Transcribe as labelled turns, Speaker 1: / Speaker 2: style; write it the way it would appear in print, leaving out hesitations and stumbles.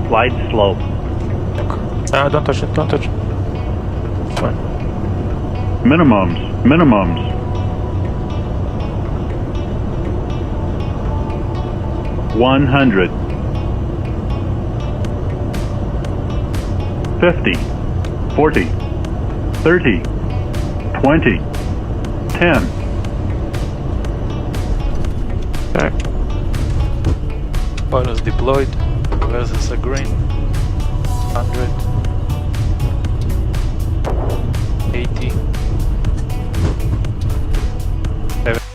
Speaker 1: Slide slope.
Speaker 2: Don't touch it, don't touch it. It's fine.
Speaker 1: Minimums. Minimums. $100. 50. 40. 30. 20. 10.
Speaker 2: Okay. Bonus deployed versus a green. 100. 80.